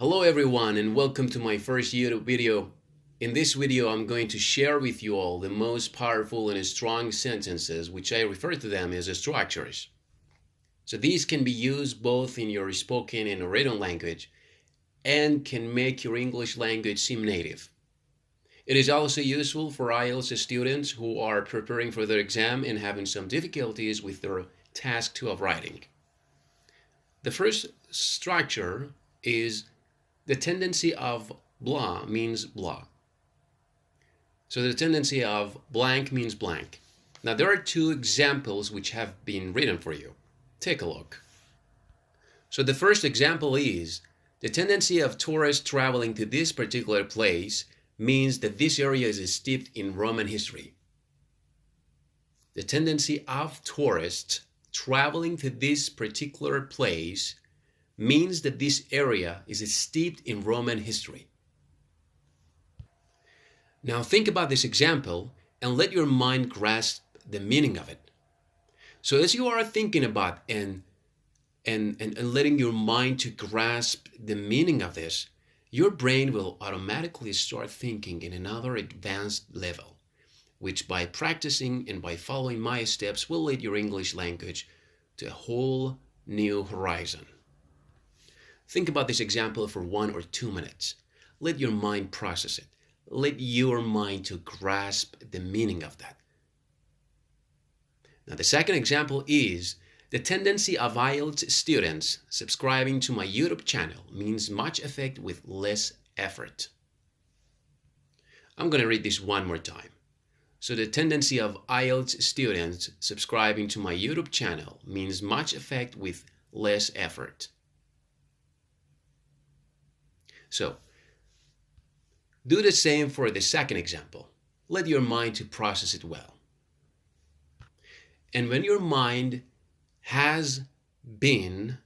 Hello everyone and welcome to my first YouTube video. In this video I'm going to share with you all the most powerful and strong sentences, which I refer to them as structures. So these can be used both in your spoken and written language and can make your English language seem native. It is also useful for IELTS students who are preparing for their exam and having some difficulties with their task 2 of writing. The first structure is the tendency of blah means blah. So the tendency of blank means blank. Now there are 2 examples which have been written for you. Take a look. So the first example is the tendency of tourists traveling to this particular place means that this area is steeped in Roman history. The tendency of tourists traveling to this particular place means that this area is steeped in Roman history. Now think about this example and let your mind grasp the meaning of it. So as you are thinking about and letting your mind to grasp the meaning of this, your brain will automatically start thinking in another advanced level, which by practicing and by following my steps will lead your English language to a whole new horizon. Think about this example for 1 or 2 minutes. Let your mind process it. Let your mind to grasp the meaning of that. Now the second example is the tendency of IELTS students subscribing to my YouTube channel means much effect with less effort. I'm going to read this one more time. So the tendency of IELTS students subscribing to my YouTube channel means much effect with less effort. So, do the same for the second example. Let your mind to process it well. And when your mind has been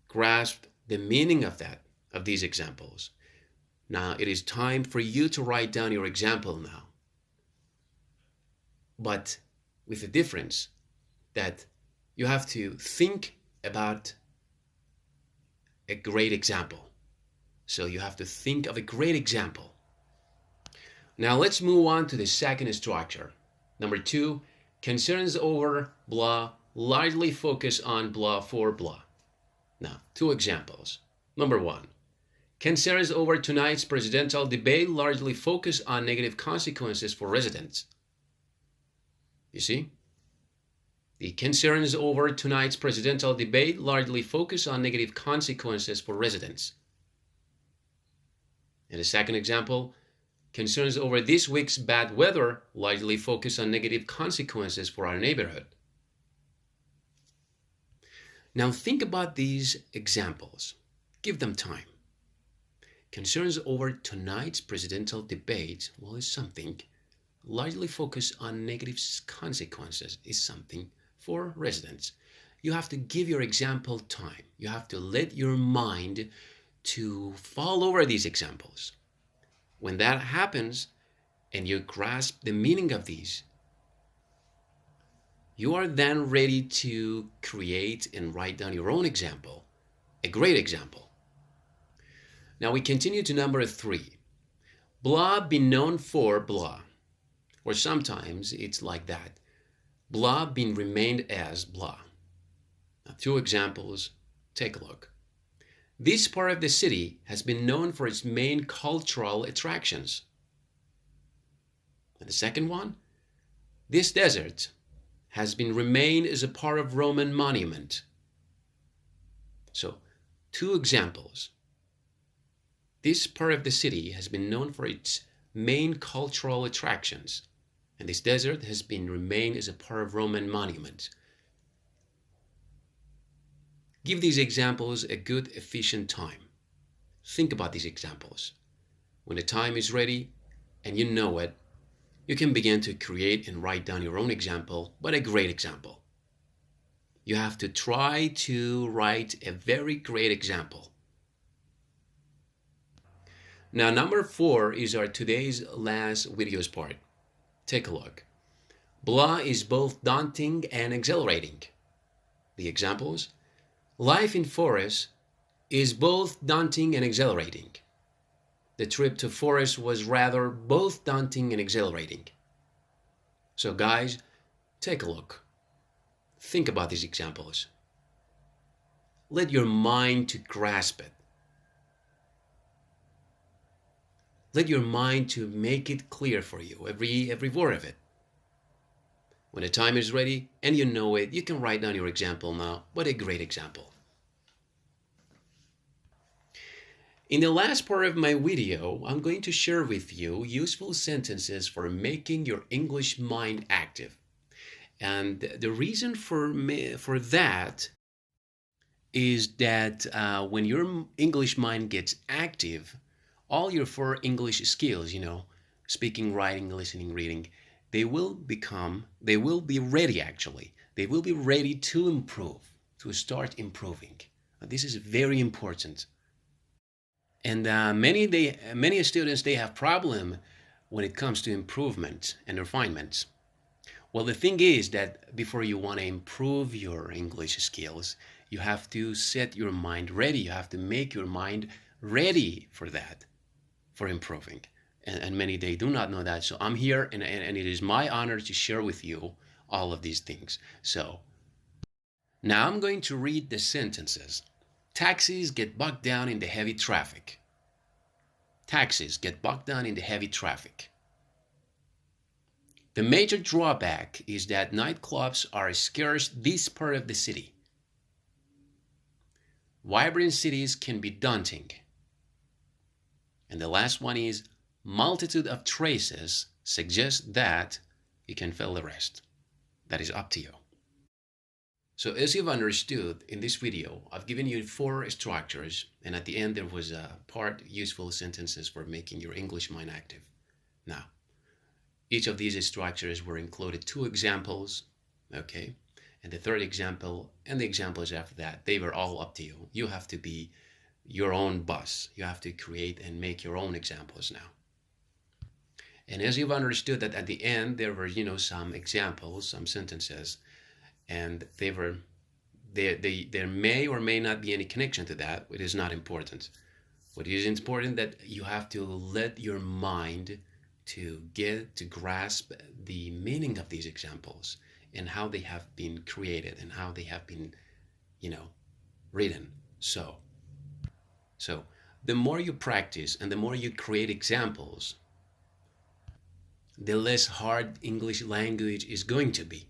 grasped the meaning of these examples, now it is time for you to write down your example now. But with the difference that you have to think about a great example. So you have to think of a great example. Now let's move on to the second structure. Number 2, concerns over blah largely focus on blah for blah. Now, 2 examples. Number 1, concerns over tonight's presidential debate largely focus on negative consequences for residents. You see? The concerns over tonight's presidential debate largely focus on negative consequences for residents. And the second example, concerns over this week's bad weather largely focus on negative consequences for our neighborhood. Now think about these examples. Give them time. Concerns over tonight's presidential debate, well, is something. Largely focus on negative consequences is something for residents. You have to give your example time. You have to let your mind to fall over these examples. When that happens and you grasp the meaning of these, you are then ready to create and write down your own example, a great example. Now we continue to number 3. Blah be known for blah. Or sometimes it's like that. Blah being remained as blah. Now 2 examples, take a look. This part of the city has been known for its main cultural attractions. And the second one, this desert has been remained as a part of Roman monument. So 2 examples. This part of the city has been known for its main cultural attractions. And this desert has been remained as a part of Roman monument. Give these examples a good, efficient time. Think about these examples. When the time is ready and you know it, you can begin to create and write down your own example, but a great example. You have to try to write a very great example. Now, number 4 is our today's last videos part. Take a look. Blah is both daunting and exhilarating. The examples: life in forests is both daunting and exhilarating. The trip to forest was rather both daunting and exhilarating. So guys, take a look. Think about these examples. Let your mind to grasp it. Let your mind to make it clear for you, every word of it. When the time is ready and you know it, you can write down your example now. What a great example. In the last part of my video, I'm going to share with you useful sentences for making your English mind active. And the reason for that is that when your English mind gets active, all your four English skills, speaking, writing, listening, reading, they will be ready actually. They will be ready to improve, to start improving. This is very important. And many students, they have problem when it comes to improvement and refinement. Well, the thing is that before you want to improve your English skills, you have to set your mind ready. You have to make your mind ready for that, for improving. And many, they do not know that. So I'm here, and it is my honor to share with you all of these things. So now I'm going to read the sentences. Taxis get bogged down in the heavy traffic. Taxis get bogged down in the heavy traffic. The major drawback is that nightclubs are scarce this part of the city. Vibrant cities can be daunting. And the last one is, multitude of traces suggest that you can fill the rest. That is up to you. So as you've understood in this video, I've given you 4 structures, and at the end there was a part useful sentences for making your English mind active. Now, each of these structures were included 2 examples, okay? And the 3rd example and the examples after that, they were all up to you. You have to be your own boss. You have to create and make your own examples now. And as you've understood that at the end, there were, some examples, some sentences, and there may or may not be any connection to that. It is not important. What is important that you have to let your mind to grasp the meaning of these examples and how they have been created and how they have been, written. So the more you practice and the more you create examples, the less hard English language is going to be.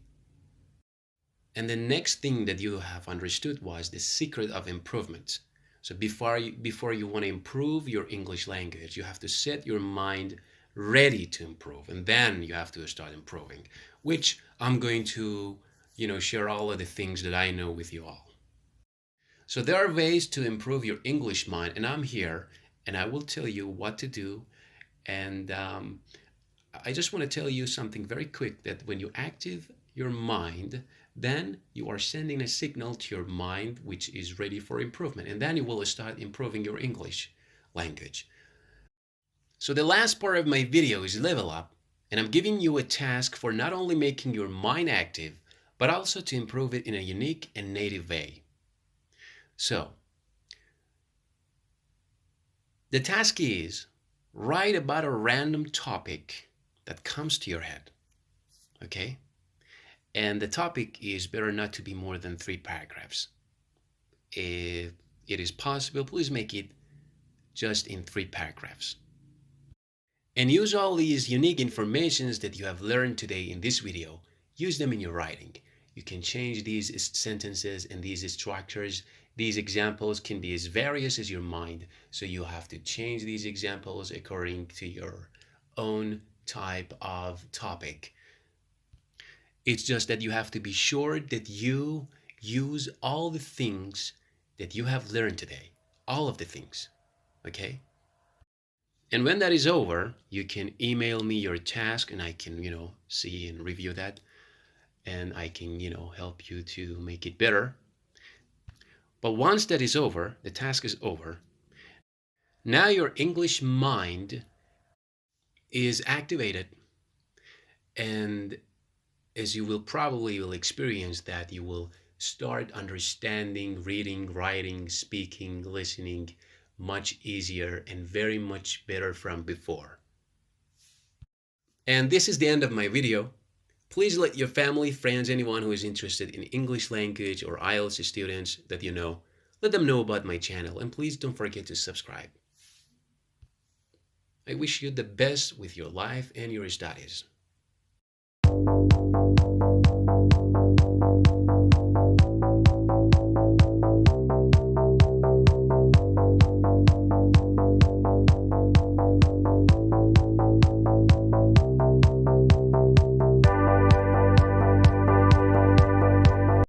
And the next thing that you have understood was the secret of improvement. So before you want to improve your English language, you have to set your mind ready to improve, and then you have to start improving, which I'm going to, share all of the things that I know with you all. So there are ways to improve your English mind, and I'm here, and I will tell you what to do. And I just want to tell you something very quick, that when you active your mind, then you are sending a signal to your mind which is ready for improvement, and then you will start improving your English language. So the last part of my video is level up, and I'm giving you a task for not only making your mind active, but also to improve it in a unique and native way. So the task is, write about a random topic that comes to your head, okay? And the topic is better not to be more than 3 paragraphs. If it is possible, please make it just in 3 paragraphs. And use all these unique informations that you have learned today in this video. Use them in your writing. You can change these sentences and these structures. These examples can be as various as your mind. So you have to change these examples according to your own type of topic. It's just that you have to be sure that you use all the things that you have learned today. All of the things, okay? And when that is over, you can email me your task, and I can, see and review that. And I can, help you to make it better. But once that is over, the task is over, now your English mind is activated. And as you will experience that, you will start understanding, reading, writing, speaking, listening much easier and very much better from before. And this is the end of my video. Please let your family, friends, anyone who is interested in English language or IELTS students that you know, let them know about my channel, and please don't forget to subscribe. I wish you the best with your life and your studies.